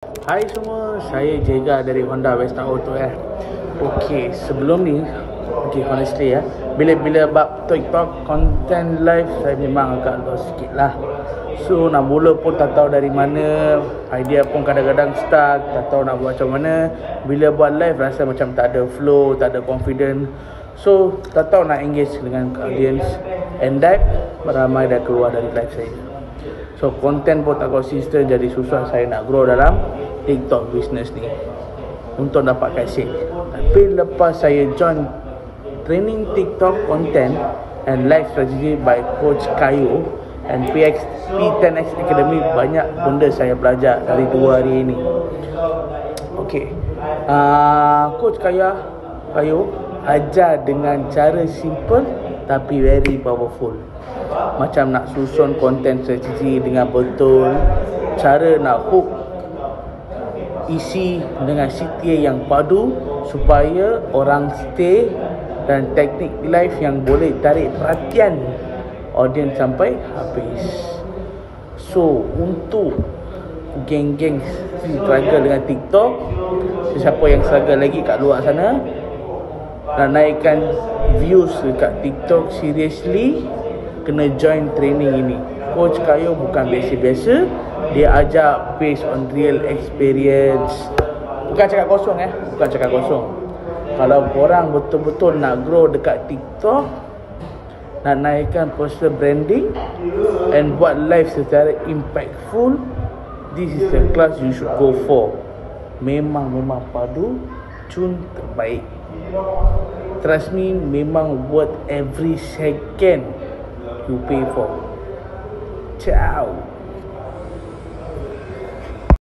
Hai semua, saya Jega dari Honda Westa Auto Okey, sebelum ni honestly bila bab TikTok content live saya memang agak lost sikit lah. So nak mula pun tak tahu dari mana, idea pun kadang-kadang stuck, tak tahu nak buat macam mana. Bila buat live rasa macam tak ada flow, tak ada confident. So tak tahu nak engage dengan audience, and that ramai dah keluar dari live saya. So konten pun tak konsisten, jadi susah saya nak grow dalam TikTok business ni untuk dapatkan sale. Tapi lepas saya join training TikTok content and live strategy by Coach Kayo and P10X Academy, banyak benda saya belajar dari 2 hari ini. Okay, Coach Kayo ajar dengan cara simple tapi very powerful. Macam nak susun content strategi dengan betul, cara nak hook isi dengan CTA yang padu supaya orang stay, dan teknik live yang boleh tarik perhatian audience sampai habis. So untuk geng-geng struggle dengan TikTok, siapa yang struggle lagi kat luar sana nak naikkan views dekat TikTok, seriously kena join training ini. Coach Kayo bukan biasa-biasa, dia ajar based on real experience. Bukan cakap kosong bukan cakap kosong. Kalau korang betul-betul nak grow dekat TikTok, nak naikkan personal branding and buat live secara impactful, this is the class you should go for. Memang padu, cun terbaik. Trust me, memang worth every second you pay for. Ciao.